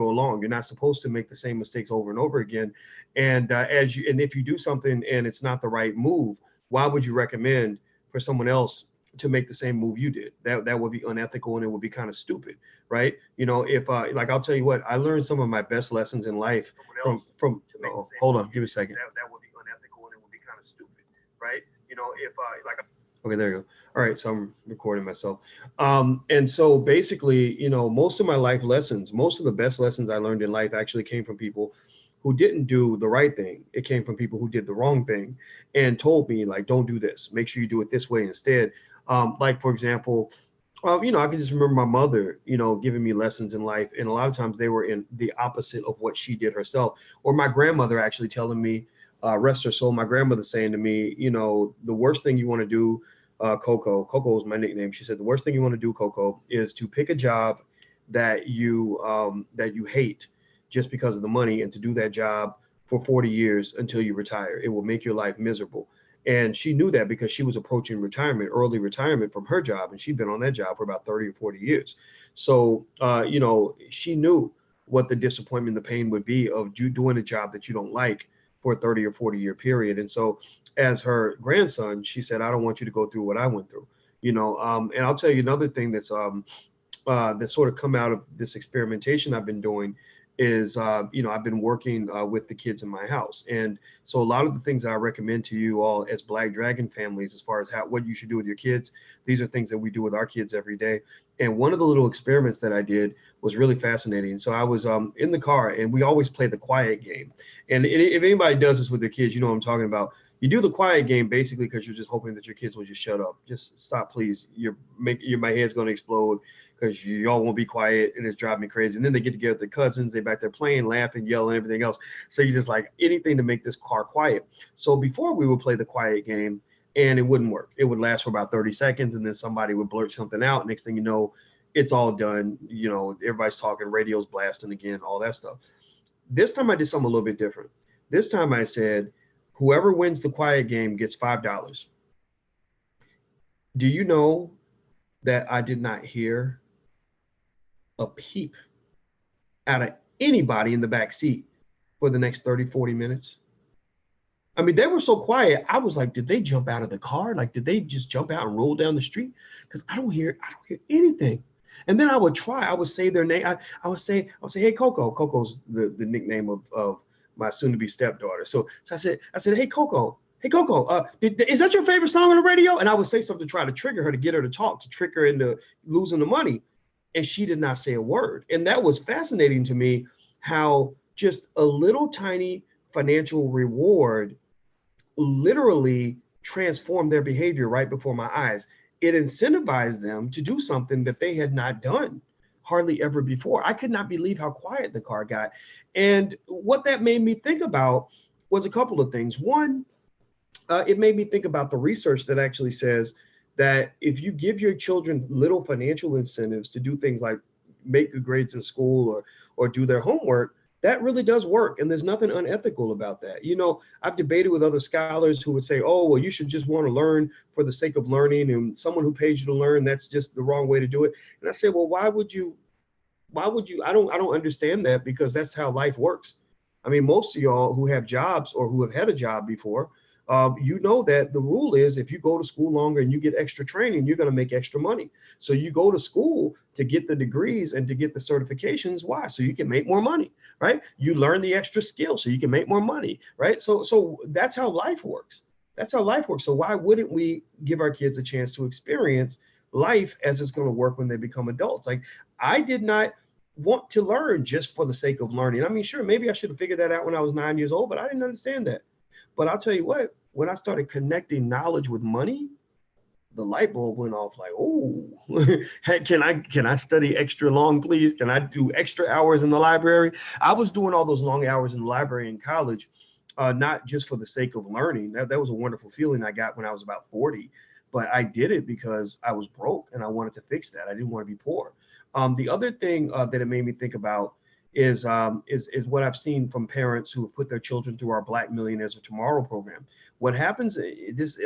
go along. You're not supposed to make the same mistakes over and over again. And if you do something and it's not the right move, why would you recommend for someone else to make the same move you did? That would be unethical, and it would be kind of stupid, right? You know, if like, I'll tell you what, I learned some of my best lessons in life from oh, hold on, give me a second. That would be unethical, and it would be kind of stupid, right? You know, if like okay, there you go. All right, so I'm recording myself. And so basically, you know, most of my life lessons, most of the best lessons I learned in life actually came from people who didn't do the right thing. It came from people who did the wrong thing and told me, like, don't do this. Make sure you do it this way instead. Like, for example, you know, I can just remember my mother, you know, giving me lessons in life. And a lot of times they were in the opposite of what she did herself. Or my grandmother actually telling me, rest her soul, my grandmother saying to me, you know, the worst thing you want to do, Coco was my nickname. She said, the worst thing you want to do, Coco, is to pick a job that you hate just because of the money, and to do that job for 40 years until you retire. It will make your life miserable. And she knew that because she was approaching retirement, early retirement from her job, and she'd been on that job for about 30 or 40 years. So, you know, she knew what the disappointment, the pain would be of you doing a job that you don't like for a 30 or 40-year period. And so, as her grandson, she said, I don't want you to go through what I went through, you know. And I'll tell you another thing that's sort of come out of this experimentation I've been doing is, you know, I've been working with the kids in my house. And so a lot of the things that I recommend to you all as Black Dragon families, as far as what you should do with your kids, these are things that we do with our kids every day. And one of the little experiments that I did was really fascinating. So I was in the car, and we always play the quiet game. And if anybody does this with their kids, you know what I'm talking about. You do the quiet game basically because you're just hoping that your kids will just shut up. Just stop, please. My head's going to explode because y'all won't be quiet, and it's driving me crazy. And then they get together with their cousins. They back there playing, laughing, yelling, everything else. So you just like anything to make this car quiet. So before we would play the quiet game, and it wouldn't work. It would last for about 30 seconds, and then somebody would blurt something out. Next thing you know, it's all done. You know, everybody's talking, radio's blasting again, all that stuff. This time I did something a little bit different. This time I said, whoever wins the quiet game gets $5. Do you know that I did not hear a peep out of anybody in the back seat for the next 30, 40 minutes? I mean, they were so quiet. I was like, did they jump out of the car? Like, did they just jump out and roll down the street? Because I don't hear anything. And then I would say their name. I would say, hey, Coco. Coco's the nickname of my soon-to-be stepdaughter. So I said, hey, Coco, is that your favorite song on the radio? And I would say something to try to trigger her, to get her to talk, to trick her into losing the money. And she did not say a word. And that was fascinating to me, how just a little tiny financial reward literally transformed their behavior right before my eyes. It incentivized them to do something that they had not done hardly ever before. I could not believe how quiet the car got. And what that made me think about was a couple of things. One, it made me think about the research that actually says that if you give your children little financial incentives to do things like make good grades in school or do their homework, that really does work. And there's nothing unethical about that. You know, I've debated with other scholars who would say, oh, well, you should just want to learn for the sake of learning, and someone who pays you to learn, that's just the wrong way to do it. And I say, well, why would you, I don't understand that, because that's how life works. I mean, most of y'all who have jobs or who have had a job before, you know that the rule is if you go to school longer and you get extra training, you're going to make extra money. So you go to school to get the degrees and to get the certifications. Why? So you can make more money, right? You learn the extra skills so you can make more money, right? So that's how life works. That's how life works. So why wouldn't we give our kids a chance to experience life as it's going to work when they become adults? Like, I did not want to learn just for the sake of learning. I mean, sure, maybe I should have figured that out when I was 9 years old, but I didn't understand that. But I'll tell you what, when I started connecting knowledge with money, the light bulb went off. Like, oh, can I study extra long, please? Can I do extra hours in the library? I was doing all those long hours in the library in college, not just for the sake of learning. That was a wonderful feeling I got when I was about 40. But I did it because I was broke and I wanted to fix that. I didn't want to be poor. The other thing that it made me think about is what I've seen from parents who have put their children through our Black Millionaires of Tomorrow program. What happens,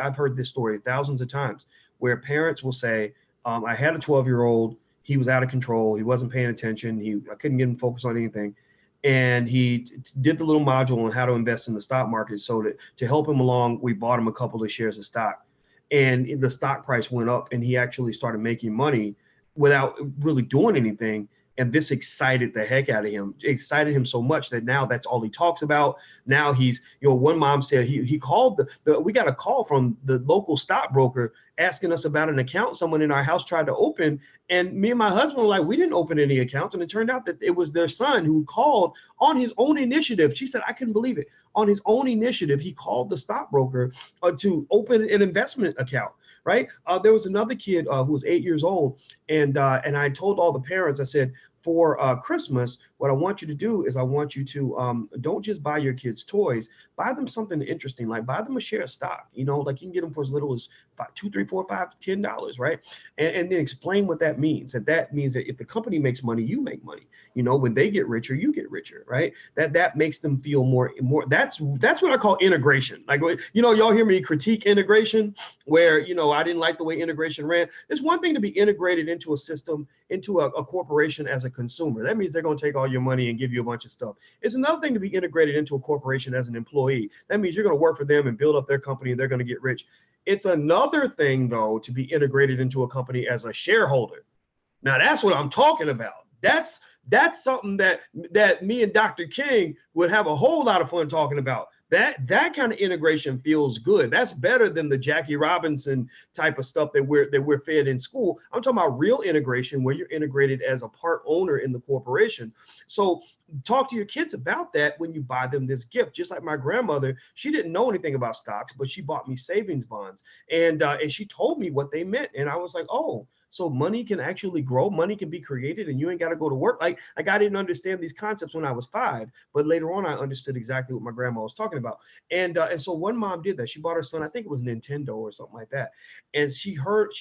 I've heard this story thousands of times, where parents will say, I had a 12-year-old, he was out of control. He wasn't paying attention. I couldn't get him focused on anything. And he did the little module on how to invest in the stock market. So to help him along, we bought him a couple of shares of stock, and the stock price went up, and he actually started making money without really doing anything. And this excited the heck out of him. It excited him so much that now that's all he talks about. Now he's, one mom said he called we got a call from the local stockbroker asking us about an account someone in our house tried to open. And me and my husband were like, we didn't open any accounts. And it turned out that it was their son who called on his own initiative. She said, I couldn't believe it. On his own initiative, he called the stockbroker to open an investment account. Right. There was another kid who was 8 years old. And I told all the parents, I said, for Christmas, what I want you to do is I want you to don't just buy your kids toys, buy them something interesting, like buy them a share of stock, like you can get them for as little as $2, $3, $4, $5, $10, right? And then explain what that means. That means that if the company makes money, you make money. When they get richer, you get richer, right? That makes them feel more. That's what I call integration. Like, y'all hear me critique integration, where I didn't like the way integration ran. It's one thing to be integrated into a system, into a corporation as a consumer. That means they're going to take all your money and give you a bunch of stuff. It's another thing to be integrated into a corporation as an employee. That means you're going to work for them and build up their company, and they're going to get rich. It's another thing, though, to be integrated into a company as a shareholder. Now, that's what I'm talking about. That's something that me and Dr. King would have a whole lot of fun talking about. That kind of integration feels good. That's better than the Jackie Robinson type of stuff that we're fed in school. I'm talking about real integration, where you're integrated as a part owner in the corporation. So talk to your kids about that when you buy them this gift. Just like my grandmother, she didn't know anything about stocks, but she bought me savings bonds, and she told me what they meant, and I was like, oh. So money can actually grow, money can be created, and you ain't got to go to work. Like I didn't understand these concepts when I was 5, but later on I understood exactly what my grandma was talking about. And so one mom did that. She bought her son, I think it was Nintendo or something like that. And she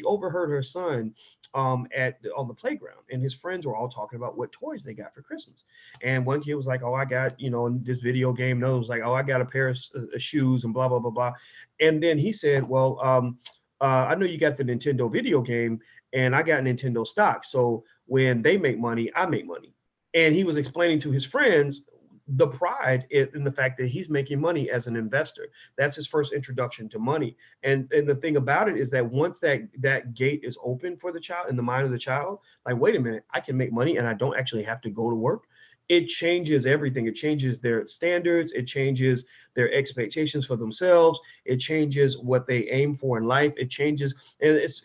overheard her son on the playground, and his friends were all talking about what toys they got for Christmas. And one kid was like, oh, I got, this video game. Another was like, oh, I got a pair of shoes and blah, blah, blah, blah. And then he said, well, I know you got the Nintendo video game, and I got Nintendo stock. So when they make money, I make money. And he was explaining to his friends the pride in the fact that he's making money as an investor. That's his first introduction to money. And the thing about it is that once that gate is open for the child, in the mind of the child, like, wait a minute, I can make money and I don't actually have to go to work. It changes everything. It changes their standards. It changes their expectations for themselves. It changes what they aim for in life. It changes, and it's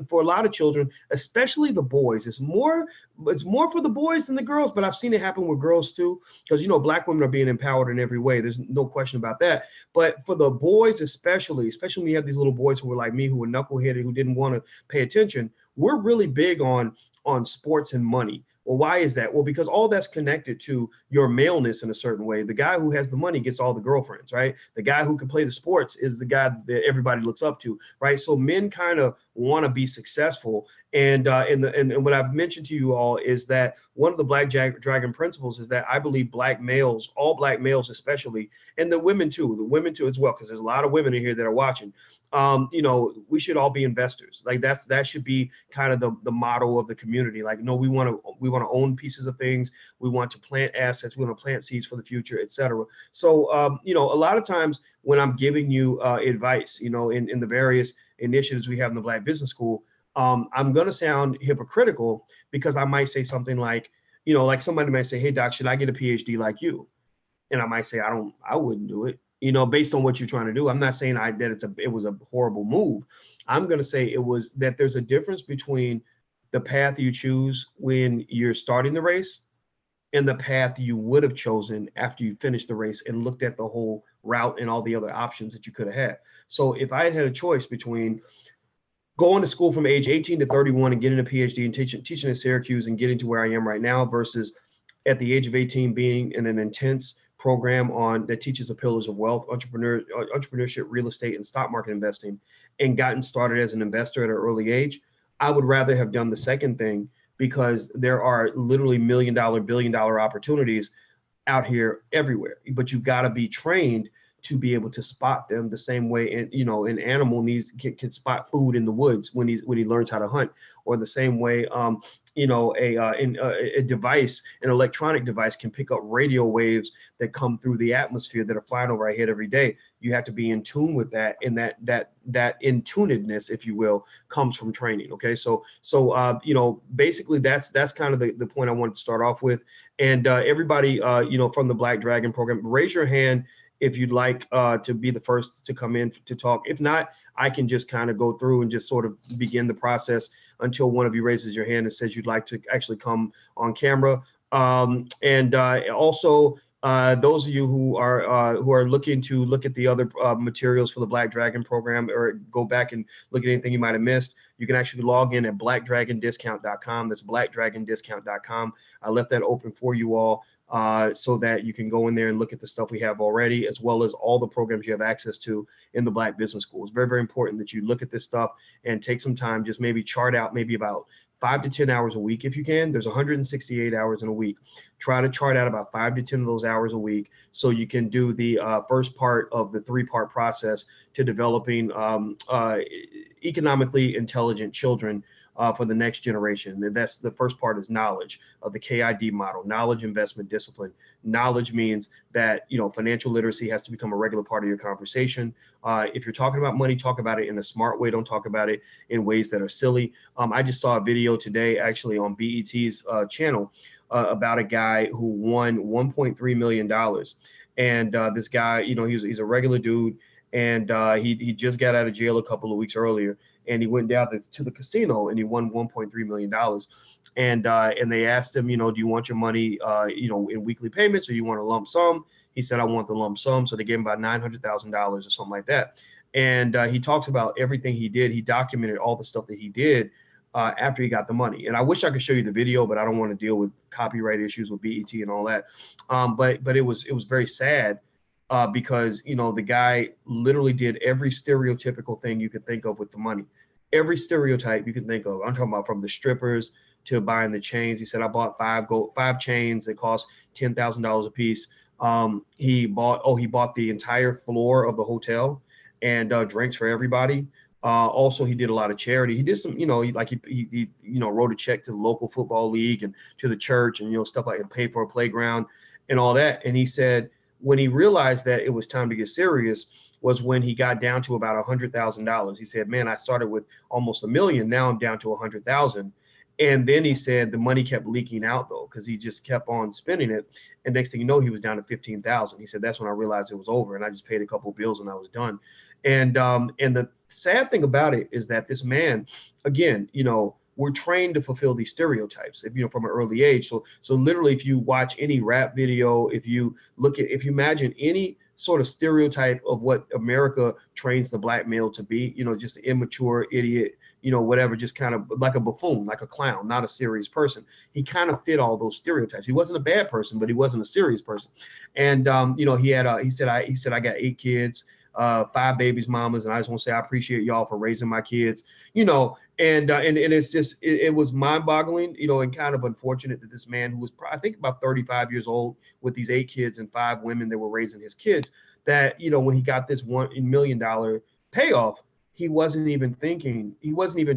for a lot of children, especially the boys. It's more for the boys than the girls, but I've seen it happen with girls too, because Black women are being empowered in every way. There's no question about that. But for the boys, especially when you have these little boys who were like me, who were knuckleheaded, who didn't want to pay attention, we're really big on sports and money. Well, why is that? Well, because all that's connected to your maleness in a certain way. The guy who has the money gets all the girlfriends, right? The guy who can play the sports is the guy that everybody looks up to, right? So men kind of want to be successful. And what I've mentioned to you all is that one of the Black Dragon principles is that I believe Black males, all Black males especially, and the women too as well, because there's a lot of women in here that are watching. We should all be investors. Like that should be kind of the motto of the community. Like, no, we want to own pieces of things. We want to plant assets. We want to plant seeds for the future, etc. So, a lot of times when I'm giving you advice, in the various initiatives we have in the Black Business School, I'm going to sound hypocritical, because I might say something like, like somebody might say, hey, Doc, should I get a PhD like you? And I might say, I wouldn't do it. Based on what you're trying to do. I'm not saying that it was a horrible move. I'm going to say it was that there's a difference between the path you choose when you're starting the race and the path you would have chosen after you finished the race and looked at the whole route and all the other options that you could have had. So if I had a choice between going to school from age 18 to 31 and getting a PhD and teaching at Syracuse and getting to where I am right now, versus at the age of 18 being in an intense program that teaches the pillars of wealth, entrepreneurship, real estate, and stock market investing, and gotten started as an investor at an early age, I would rather have done the second thing, because there are literally $1 million, $1 billion opportunities out here everywhere. But you've got to be trained to be able to spot them the same way, and an animal can spot food in the woods when he learns how to hunt, or the same way a device, an electronic device, can pick up radio waves that come through the atmosphere that are flying over our head every day. You have to be in tune with that, and that in tunedness, if you will, comes from training. Okay, so basically that's kind of the point I wanted to start off with. And everybody, from the Black Dragon program, raise your hand if you'd like to be the first to come in to talk. If not, I can just kind of go through and just sort of begin the process until one of you raises your hand and says you'd like to actually come on camera. Also, those of you who are looking to look at the other materials for the Black Dragon program, or go back and look at anything you might have missed, you can actually log in at blackdragondiscount.com. That's blackdragondiscount.com. I left that open for you all, so that you can go in there and look at the stuff we have already, as well as all the programs you have access to in the Black Business School. It's very, very important that you look at this stuff and take some time, just maybe chart out maybe about 5 to 10 hours a week if you can. There's 168 hours in a week. Try to chart out about 5 to 10 of those hours a week, so you can do the first part of the 3-part process to developing economically intelligent children for the next generation. And that's the first part, is knowledge of the KID model: knowledge, investment, discipline. Knowledge means that financial literacy has to become a regular part of your conversation. If you're talking about money, talk about it in a smart way. Don't talk about it in ways that are silly. I just saw a video today actually on BET's channel about a guy who won $1.3 million. And this guy, he's a regular dude, and he just got out of jail a couple of weeks earlier, and he went down to the casino and he won $1.3 million. And they asked him, do you want your money, in weekly payments, or you want a lump sum? He said, I want the lump sum. So they gave him about $900,000 or something like that. And he talks about everything he did. He documented all the stuff that he did after he got the money. And I wish I could show you the video, but I don't want to deal with copyright issues with BET and all that. But it was very sad. Because the guy literally did every stereotypical thing you could think of with the money. Every stereotype you can think of. I'm talking about from the strippers to buying the chains. He said, I bought 5 chains that cost $10,000 a piece. He bought the entire floor of the hotel and drinks for everybody. Also, he did a lot of charity. He did some, he wrote a check to the local football league and to the church, and stuff like that, pay for a playground and all that. And he said, when he realized that it was time to get serious was when he got down to about $100,000. He said, man, I started with almost $1 million. Now I'm down to 100,000. And then he said the money kept leaking out, though, because he just kept on spending it. And next thing you know, he was down to 15,000. He said, that's when I realized it was over. And I just paid a couple of bills and I was done. And the sad thing about it is that this man, again, we're trained to fulfill these stereotypes, from an early age. So literally, if you watch any rap video, if you imagine any sort of stereotype of what America trains the Black male to be, just an immature idiot, whatever, just kind of like a buffoon, like a clown, not a serious person. He kind of fit all those stereotypes. He wasn't a bad person, but he wasn't a serious person. And he said I got 8 kids. 5 babies mamas, and I just want to say I appreciate y'all for raising my kids, and it's just it was mind-boggling, and kind of unfortunate that this man, who was I think about 35 years old, with these 8 kids and 5 women that were raising his kids, that when he got this $1 million payoff, he wasn't even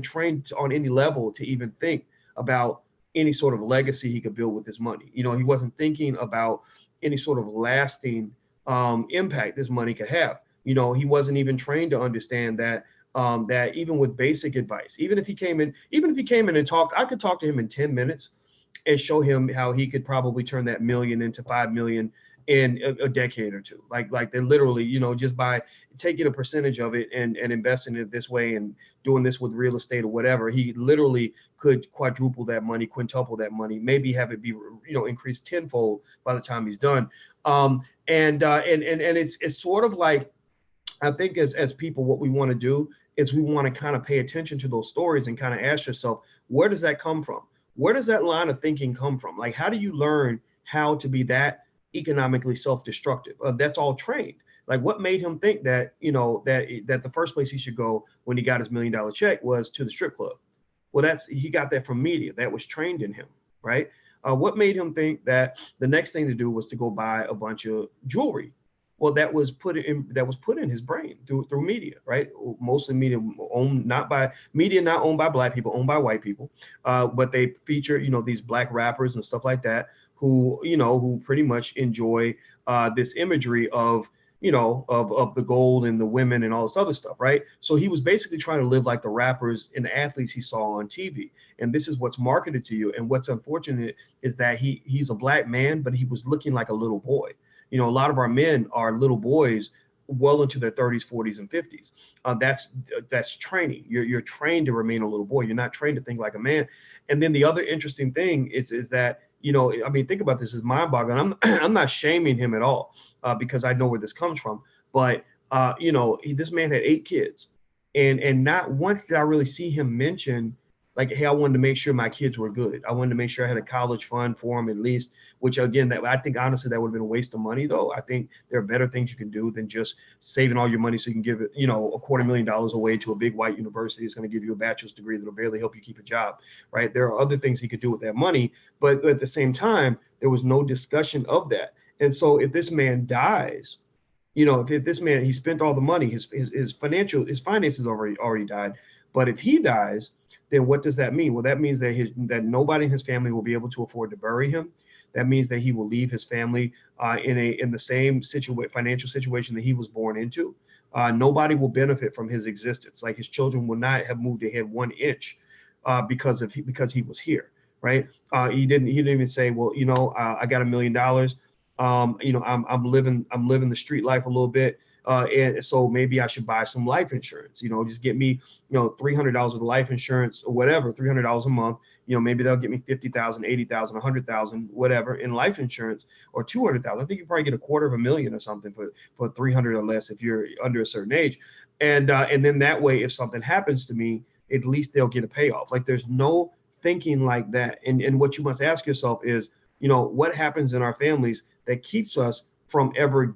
trained on any level to even think about any sort of legacy he could build with this money. He wasn't thinking about any sort of lasting impact this money could have. He wasn't even trained to understand that that even with basic advice, even if he came in and talked, I could talk to him in 10 minutes and show him how he could probably turn that $1 million into $5 million in a decade or two. Like they literally, just by taking a percentage of it and investing it this way and doing this with real estate or whatever, he literally could quadruple that money, quintuple that money, maybe have it be, increased tenfold by the time he's done. And it's sort of like, I think as people, what we want to do is we want to kind of pay attention to those stories and kind of ask yourself, where does that come from? Where does that line of thinking come from? Like, how do you learn how to be that economically self-destructive? That's all trained. Like, what made him think that, that the first place he should go when he got his $1 million check was to the strip club? Well, he got that from media. That was trained in him, right? What made him think that the next thing to do was to go buy a bunch of jewelry? Well, that was put in his brain through media, right? Mostly media owned not by media, not owned by black people, owned by white people. But they feature, these black rappers and stuff like that who, who pretty much enjoy this imagery of, of the gold and the women and all this other stuff, right? So he was basically trying to live like the rappers and the athletes he saw on TV. And this is what's marketed to you. And what's unfortunate is that he's a black man, but he was looking like a little boy. A lot of our men are little boys well into their 30s, 40s, and 50s. That's training. You're trained to remain a little boy. You're not trained to think like a man. And then the other interesting thing is that, I mean, think about this, is mind-boggling. I'm not shaming him at all because I know where this comes from. But this man had 8 kids, and not once did I really see him mention like, hey, I wanted to make sure my kids were good. I wanted to make sure I had a college fund for them at least, which again, that I think honestly that would have been a waste of money though. I think there are better things you can do than just saving all your money so you can give it, $250,000 away to a big white university. It's going to give you a bachelor's degree that'll barely help you keep a job, right? There are other things he could do with that money, but at the same time, there was no discussion of that. And so if this man dies, if this man, he spent all the money, his finances already died. But if he dies, then what does that mean? Well, that means that nobody in his family will be able to afford to bury him. That means that he will leave his family in the same financial situation that he was born into. Nobody will benefit from his existence. Like his children will not have moved ahead 1 inch because he was here, right? He didn't even say, well, I got $1 million. I'm living the street life a little bit. And so maybe I should buy some life insurance, just get me, $300 of life insurance or whatever, $300 a month, maybe they'll get me 50,000, 80,000, 100,000, whatever in life insurance, or 200,000. I think you probably get $250,000 or something for 300 or less if you're under a certain age. And then that way, if something happens to me, at least they'll get a payoff. Like there's no thinking like that. And what you must ask yourself is, what happens in our families that keeps us from ever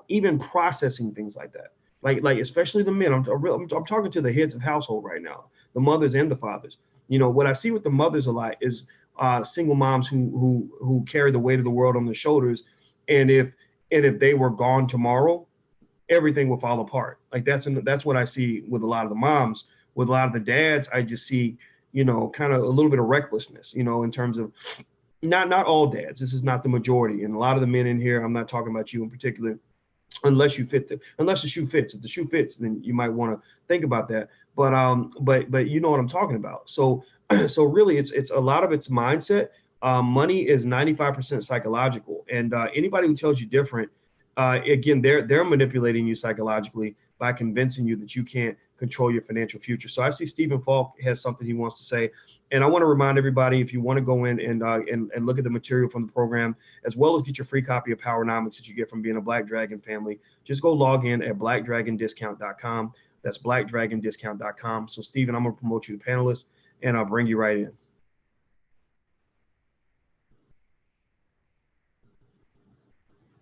even processing things like that, like especially the men. I'm talking to the heads of household right now, the mothers and the fathers. What I see with the mothers a lot is single moms who carry the weight of the world on their shoulders, and if they were gone tomorrow, everything will fall apart. Like that's what I see with a lot of the moms. With a lot of the dads, I just see kind of a little bit of recklessness, in terms of not all dads. This is not the majority, and a lot of the men in here, I'm not talking about you in particular, unless the shoe fits. If the shoe fits, then you might want to think about that. But you know what I'm talking about. So really, it's a lot of it's mindset. Money is 95% psychological, and anybody who tells you different, again, they're manipulating you psychologically by convincing you that you can't control your financial future. So I see Stephen Falk has something he wants to say. And I want to remind everybody, if you want to go in and look at the material from the program, as well as get your free copy of Powernomics that you get from being a Black Dragon family, just go log in at blackdragondiscount.com. That's blackdragondiscount.com. So Stephen, I'm going to promote you to panelist, and I'll bring you right in.